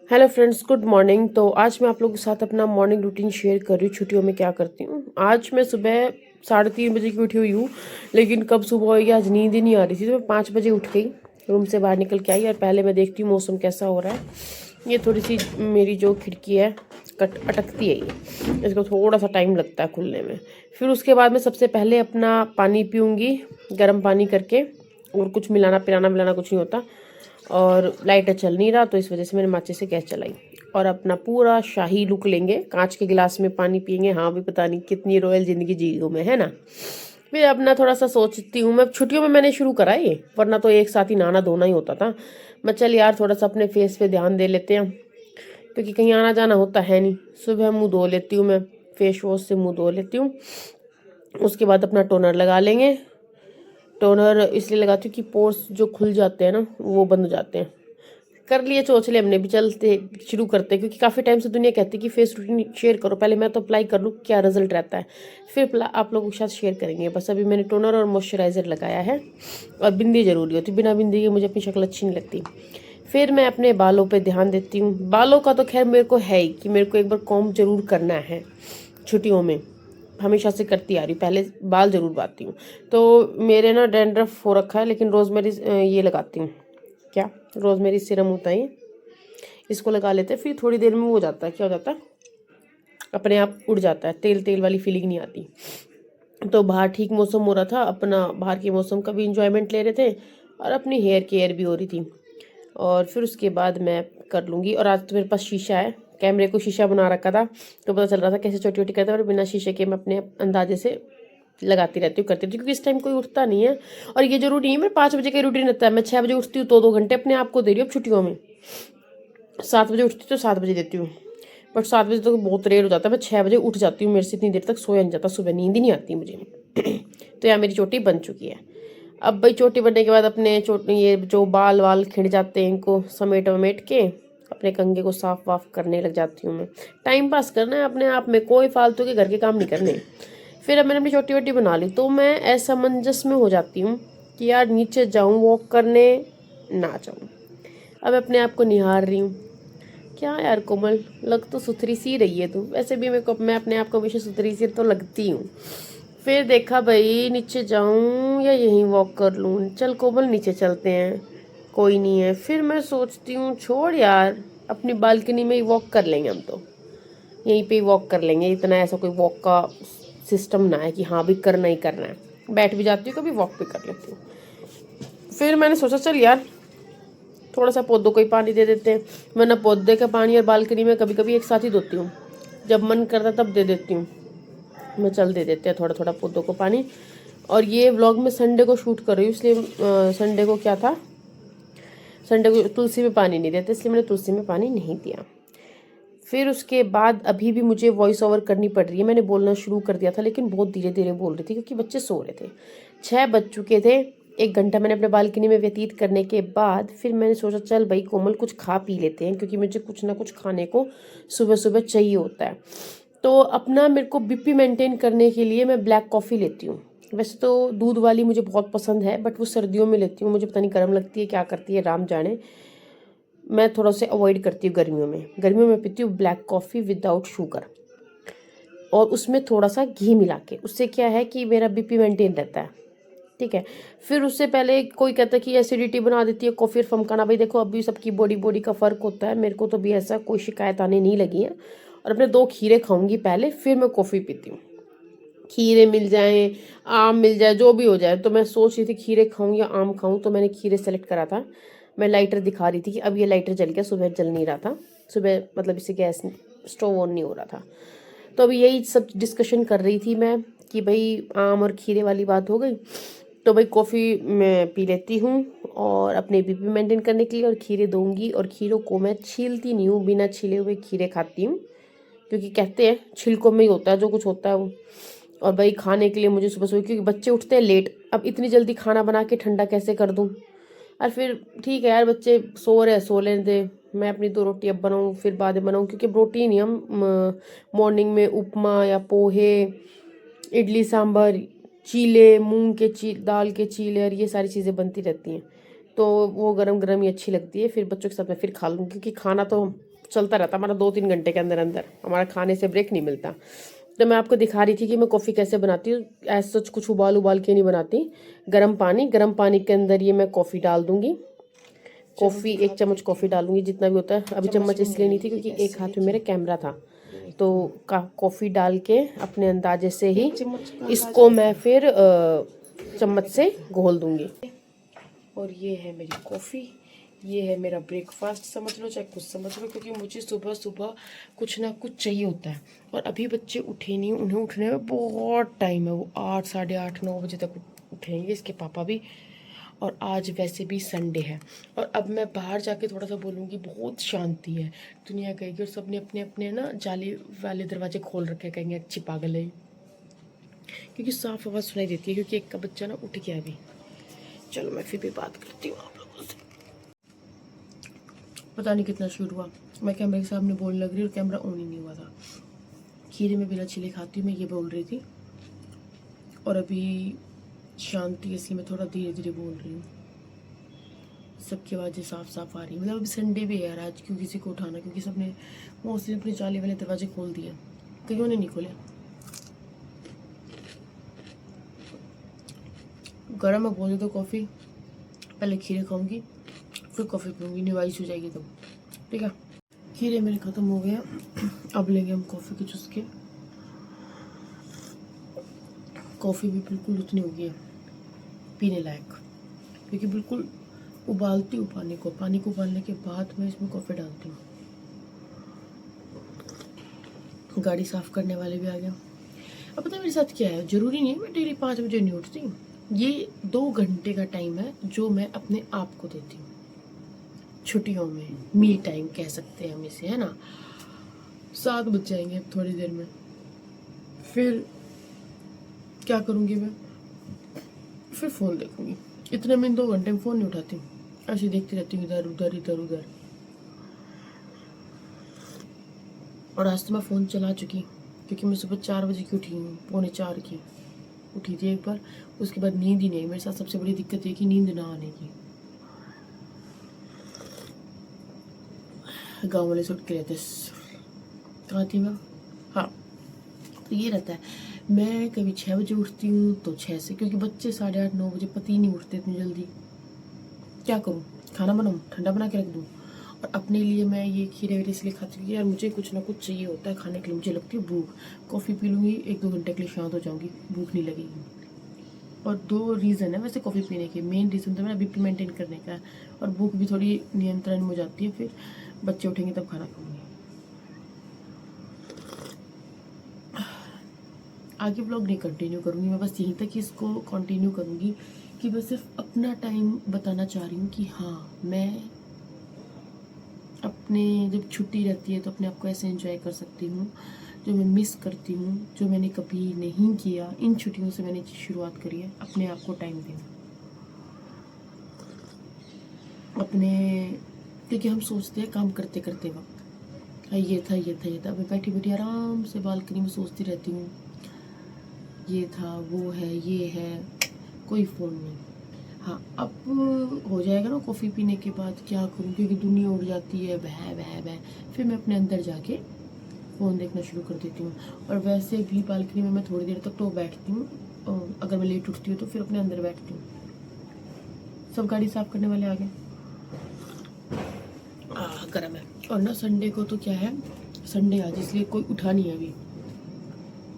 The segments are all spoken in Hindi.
Hello friends, good morning. तो आज मैं आप लोगों के साथ अपना मॉर्निंग रूटीन शेयर कर रही हूँ। छुट्टियों में क्या करती हूँ। आज मैं सुबह 3:30 बजे की उठी हुई हूँ, लेकिन कब सुबह होगी आज नींद ही नहीं आ रही थी। तो मैं 5 बजे उठ गई, रूम से बाहर निकल के आई और पहले मैं देखती हूँ मौसम कैसा हो रहा है। ये थोड़ी सी मेरी जो खिड़की है अटकती है, ये इसको थोड़ा सा टाइम लगता है खुलने में। फिर उसके बाद मैं सबसे पहले अपना पानी पीऊँगी, गर्म पानी करके, और कुछ मिलाना कुछ नहीं होता। और लाइटर चल नहीं रहा तो इस वजह से मैंने माचिस से गैस चलाई और अपना पूरा शाही लुक लेंगे, कांच के गिलास में पानी पियेंगे। हाँ भी पता नहीं कितनी रॉयल ज़िंदगी जी हूँ मैं, है ना। फिर अपना थोड़ा सा सोचती हूँ, मैं छुट्टियों में मैंने शुरू करा ये, वरना तो एक साथ ही नहाना धोना ही होता था। मैं चल यार थोड़ा सा अपने फेस पे ध्यान दे लेते हैं, क्योंकि कहीं आना जाना होता है नहीं। सुबह मुँह धो लेती हूँ मैं, फेस वॉश से मुँह धो लेती हूँ। उसके बाद अपना टोनर लगा लेंगे। टोनर इसलिए लगाती हूँ कि पोर्स जो खुल जाते हैं ना वो बंद हो जाते हैं। कर लिए चोचले हमने भी, चलते शुरू करते हैं, क्योंकि काफ़ी टाइम से दुनिया कहती है कि फेस रूटीन शेयर करो। पहले मैं तो अप्लाई कर लूँ क्या रिजल्ट रहता है, फिर आप लोगों के साथ शेयर करेंगे। बस अभी मैंने टोनर और मॉइस्चराइज़र लगाया है, और बिंदी ज़रूरी होती, बिना बिंदी के मुझे अपनी शक्ल अच्छी नहीं लगती। फिर मैं अपने बालों पे ध्यान देती हूँ। बालों का तो खैर मेरे को है ही कि मेरे को एक बार कॉम्ब जरूर करना है छुट्टियों में, हमेशा से करती आ रही हूँ। पहले बाल जरूर बांधती हूँ। तो मेरे ना डैंड्रफ हो रखा है, लेकिन रोजमेरी ये लगाती हूँ, क्या रोजमेरी सिरम होता है, इसको लगा लेते हैं। फिर थोड़ी देर में वो हो जाता है, क्या हो जाता है, अपने आप उड़ जाता है, तेल तेल वाली फीलिंग नहीं आती। तो बाहर ठीक मौसम हो रहा था, अपना बाहर के मौसम का भी इंजॉयमेंट ले रहे थे और अपनी हेयर केयर भी हो रही थी। और फिर उसके बाद मैं कर लूँगी। और आज तो मेरे पास शीशा है, कैमरे को शीशा बना रखा था, तो पता चल रहा था कैसे छोटी छोटी करते हैं। और बिना शीशे के मैं अपने अंदाजे से लगाती रहती हूँ, करती रहती हूँ, क्योंकि इस टाइम कोई उठता नहीं है। और ये जरूरी नहीं है मेरे 5 बजे का रूटीन रहता है। मैं 6 बजे उठती हूँ तो 2 घंटे अपने आप को दे रही हूँ अब छुट्टियों में। 7 बजे उठती तो 7 बजे देती हूँ, बट 7 बजे तो बहुत रेयर हो जाता है। मैं 6 बजे उठ जाती हूँ, मेरे से इतनी देर तक सोया नहीं जाता, सुबह नींद ही नहीं आती मुझे। तो यार मेरी चोटी बन चुकी है। अब भाई चोटी बनने के बाद अपने ये जो बाल वाल खिंड जाते हैं, इनको समेट वमेट के अपने कंघे को साफ वाफ करने लग जाती हूँ मैं। टाइम पास करना है अपने आप में, कोई फालतू के घर के काम नहीं करने। फिर अब मैंने अपनी छोटी वोटी बना ली, तो मैं असमंजस में हो जाती हूँ कि यार नीचे जाऊँ वॉक करने, ना जाऊँ। अब अपने आप को निहार रही हूँ, क्या यार कोमल, लग तो सुथरी सी रही है तू। वैसे भी मैं अपने आप को हमेशा सुथरी सी तो लगती हूँ। फिर देखा भाई नीचे जाऊँ या यहीं वॉक कर लूँ, चल कोमल नीचे चलते हैं, कोई नहीं है। फिर मैं सोचती हूँ छोड़ यार, अपनी बालकनी में ही वॉक कर लेंगे, हम तो यहीं पे ही वॉक कर लेंगे। इतना ऐसा कोई वॉक का सिस्टम ना है कि हाँ भी करना ही करना है। बैठ भी जाती हूँ, कभी वॉक भी कर लेती हूँ। फिर मैंने सोचा चल यार थोड़ा सा पौधों को ही पानी दे देते हैं, वरना पौधे का पानी और बालकनी में कभी कभी एक साथ ही धोती हूँ। जब मन करता तब दे देती हूँ मैं, चल दे देते हैं थोड़ा थोड़ा पौधों को पानी। और ये व्लॉग मैं संडे को शूट कर रही हूँ, इसलिए संडे को क्या था, संडे को तुलसी में पानी नहीं देते, इसलिए मैंने तुलसी में पानी नहीं दिया। फिर उसके बाद अभी भी मुझे वॉइस ओवर करनी पड़ रही है। मैंने बोलना शुरू कर दिया था, लेकिन बहुत धीरे धीरे बोल रही थी, क्योंकि बच्चे सो रहे थे। 6 बज चुके थे। 1 घंटा मैंने अपने बालकनी में व्यतीत करने के बाद फिर मैंने सोचा चल भाई कोमल कुछ खा पी लेते हैं, क्योंकि मुझे कुछ ना कुछ खाने को सुबह सुबह चाहिए होता है। तो अपना मेरे को बीपी मेंटेन करने के लिए मैं ब्लैक कॉफ़ी लेती हूँ। वैसे तो दूध वाली मुझे बहुत पसंद है, बट वो सर्दियों में लेती हूँ, मुझे पता नहीं गर्म लगती है क्या करती है राम जाने। मैं थोड़ा सा अवॉइड करती हूँ गर्मियों में। गर्मियों में पीती हूँ ब्लैक कॉफ़ी विदाउट शुगर, और उसमें थोड़ा सा घी मिला के। उससे क्या है कि मेरा बीपी मेंटेन रहता है, ठीक है। फिर उससे पहले कोई कहता है कि एसिडिटी बना देती है कॉफ़ी और फमकाना। भाई देखो अभी सबकी बॉडी बॉडी का फ़र्क होता है, मेरे को तो भी ऐसा कोई शिकायत आने नहीं लगी है। और अपने 2 खीरे खाऊंगी पहले, फिर मैं कॉफ़ी पीती हूँ। खीरे मिल जाएं, आम मिल जाए, जो भी हो जाए। तो मैं सोच रही थी खीरे खाऊं या आम खाऊं, तो मैंने खीरे सेलेक्ट करा था। मैं लाइटर दिखा रही थी कि अब ये लाइटर जल गया, सुबह जल नहीं रहा था। सुबह मतलब इससे गैस स्टोव ऑन नहीं हो रहा था। तो अभी यही सब डिस्कशन कर रही थी मैं कि भाई आम और खीरे वाली बात हो गई, तो भाई कॉफ़ी मैं पी लेती हूँ और अपने बीपी मेंटेन करने के लिए, और खीरे दूंगी। और खीरों को मैं छीलती नहीं हूँ, बिना छीले हुए खीरे खाती हूँ, क्योंकि कहते हैं छिलकों में ही होता है जो कुछ होता है वो। और भाई खाने के लिए मुझे सुबह सुबह, क्योंकि बच्चे उठते हैं लेट, अब इतनी जल्दी खाना बना के ठंडा कैसे कर दूँ। और फिर ठीक है यार, बच्चे सो रहे हैं सो लेने दे, मैं अपनी 2 रोटी अब बनाऊँ फिर बाद में बनाऊँ, क्योंकि प्रोटीन ही हम मॉर्निंग में उपमा या पोहे, इडली सांभर, चीले, मूंग के दाल के चीले, और ये सारी चीज़ें बनती रहती हैं। तो वो गरम गरम ही अच्छी लगती है, फिर बच्चों के साथ मैं फिर खा लूँगी, क्योंकि खाना तो चलता रहता हमारा 2-3 घंटे के अंदर अंदर, हमारा खाने से ब्रेक नहीं मिलता। तो मैं आपको दिखा रही थी कि मैं कॉफ़ी कैसे बनाती हूँ। ऐसा सच कुछ उबाल के नहीं बनाती। गर्म पानी के अंदर ये मैं कॉफ़ी डाल दूँगी। कॉफ़ी 1 चम्मच कॉफ़ी डालूंगी, जितना भी होता है। अभी चम्मच इसलिए नहीं थी क्योंकि एक हाथ में मेरे कैमरा था, तो कॉफ़ी डाल के अपने अंदाजे से ही इसको मैं फिर चम्मच से घोल दूंगी। और ये है मेरी कॉफ़ी, ये है मेरा ब्रेकफास्ट समझ लो, चाहे कुछ समझ लो, क्योंकि मुझे सुबह सुबह कुछ ना कुछ चाहिए होता है। और अभी बच्चे उठे नहीं, उन्हें उठने में बहुत टाइम है। वो 8, साढ़े 8, 9 बजे तक उठेंगे, इसके पापा भी। और आज वैसे भी संडे है। और अब मैं बाहर जाके थोड़ा सा बोलूँगी, बहुत शांति है, दुनिया कहेगी। और सबने अपने अपने ना जाली वाले दरवाजे खोल रखे, कहेंगे अच्छी पागल है, क्योंकि साफ आवाज़ सुनाई देती है। क्योंकि एक का बच्चा ना उठ गया अभी। चलो मैं फिर भी बात करती हूँ आप लोगों से। पता नहीं कितना शूट हुआ, मैं कैमरे के सामने बोलने लग रही और कैमरा ऑन ही नहीं हुआ था। खीरे में बिना छिले खाती हूँ, मैं ये बोल रही थी। और अभी शांति, इसलिए मैं थोड़ा धीरे धीरे बोल रही हूँ। सबकी आवाज़ें साफ साफ आ रही है। मतलब अभी संडे भी है यार, आज क्यों किसी को उठाना, क्योंकि सबने मोस्टली अपने जाली वाले दरवाजे खोल दिए, कईयों ने नहीं खोले। गर्म है बोले तो कॉफ़ी, पहले खीरे खाऊंगी फिर कॉफ़ी पीऊँगी, निवाइश हो जाएगी तब, ठीक है। खीरे मेरे ख़त्म हो गए, अब लेंगे हम कॉफ़ी के चुस्के। कॉफ़ी भी बिल्कुल उतनी हो गई है पीने लायक, क्योंकि बिल्कुल उबालती हूँ पानी को उबालने के बाद मैं इसमें कॉफ़ी डालती हूँ। गाड़ी साफ़ करने वाले भी आ गए। अब पता है मेरे साथ क्या है, ज़रूरी नहीं है मैं डेली 5 बजे नहीं उठती। ये 2 घंटे का टाइम है जो मैं अपने आप को देती हूँ छुट्टियों में, मी टाइम कह सकते हैं हम इसे, है ना। 7 बज जाएंगे अब थोड़ी देर में। फिर क्या करूँगी मैं, फिर फ़ोन देखूँगी। इतने में 2 घंटे में फ़ोन नहीं उठाती हूँ, ऐसे देखती रहती हूँ इधर उधर। और आज तो मैं फ़ोन चला चुकी, क्योंकि मैं सुबह 4 बजे की उठी हूँ, 3:45 की उठी थी एक बार। उसके बाद नींद ही नहीं आई। मेरे साथ सबसे बड़ी दिक्कत है कि नींद ना आने की। गाँव वाले सुट के रहते, कहाँ थी मैं, हाँ। तो ये रहता है, मैं कभी 6 बजे उठती हूँ तो 6 से, क्योंकि बच्चे 8:30 9 बजे पति ही नहीं उठते इतनी जल्दी। क्या करूँ, खाना बनाऊँ, ठंडा बना के रख दूँ। और अपने लिए मैं ये खीरे वीरे इसलिए खाती हूँ यार, मुझे कुछ ना कुछ चाहिए होता है खाने के लिए। मुझे लगती है भूख, कॉफ़ी पी लूँगी 1-2 घंटे के लिए, शांत हो जाऊँगी, भूख नहीं लगेगी। और 2 रीज़न है वैसे कॉफ़ी पीने के। मेन रीज़न तो मेरा बीपी मेंटेन करने का है, और भूख भी थोड़ी नियंत्रण में हो जाती है। फिर बच्चे उठेंगे तब खाना खाऊंगी। आगे ब्लॉग नहीं कंटिन्यू करूँगी मैं, बस यहीं तक ही इसको कंटिन्यू करूँगी कि बस सिर्फ अपना टाइम बताना चाह रही हूँ कि हाँ, मैं अपने जब छुट्टी रहती है तो अपने आप को ऐसे एंजॉय कर सकती हूँ जो मैं मिस करती हूँ, जो मैंने कभी नहीं किया। इन छुट्टियों से मैंने शुरुआत करी है अपने आप को टाइम देना अपने, क्योंकि हम सोचते हैं काम करते करते वक्त ये था। मैं बैठी बैठी आराम से बालकनी में सोचती रहती हूँ, ये था, वो है, ये है, कोई फ़ोन नहीं। हाँ, अब हो जाएगा ना कॉफ़ी पीने के बाद, क्या करूँ, क्योंकि दुनिया उड़ जाती है, बह। फिर मैं अपने अंदर जाके फ़ोन देखना शुरू कर देती हूँ। और वैसे भी बालकनी में मैं थोड़ी देर तक तो बैठती हूँ, अगर मैं लेट उठती हूँ तो फिर अपने अंदर बैठती हूँ। सब गाड़ी साफ़ करने वाले आ गए, गर्म है। और ना संडे को तो क्या है, संडे आज इसलिए कोई उठा नहीं है अभी,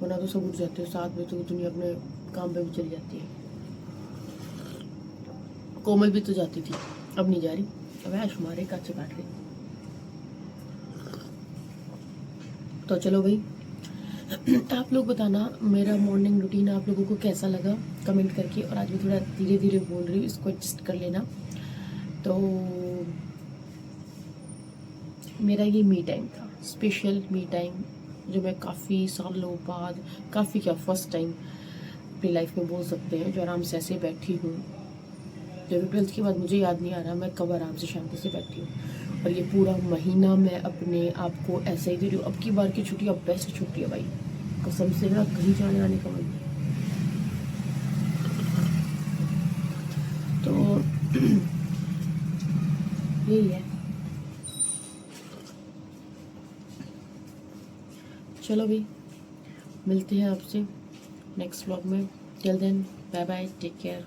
वरना तो सब उठ जाते हैं 7 बजे, तो दुनिया अपने काम पे भी चली जाती है। कोमल भी तो जाती थी, अब नहीं जा रही, अब ऐश मारे काचे काट रही। तो चलो भाई, आप लोग बताना मेरा मॉर्निंग रूटीन आप लोगों को कैसा लगा कमेंट करके। और आज मैं थोड़ा धीरे धीरे बोल रही हूँ, इसको एडजस्ट कर लेना। तो मेरा ये मी टाइम था, स्पेशल मी टाइम, जो मैं काफ़ी सालों बाद, काफ़ी क्या फर्स्ट टाइम अपनी लाइफ में बोल सकते हैं, जो आराम से ऐसे बैठी हूँ। जब 12th के बाद मुझे याद नहीं आ रहा मैं कब आराम से शांति से बैठी हूँ। और ये पूरा महीना मैं अपने आप को ऐसे ही दे रही हूँ। अब की बार की छुट्टी अब बेस्ट छुट्टी है भाई, कसम से मेरा कहीं जाने आने का मन नहीं। तो यही है। चलो भाई, मिलते हैं आपसे नेक्स्ट व्लॉग में। Till then bye bye, take care,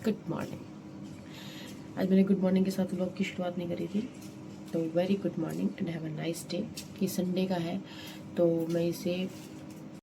good morning. आज मैंने गुड मॉर्निंग के साथ व्लॉग की शुरुआत नहीं करी थी, तो very good morning and have a nice day. ये संडे का है तो मैं इसे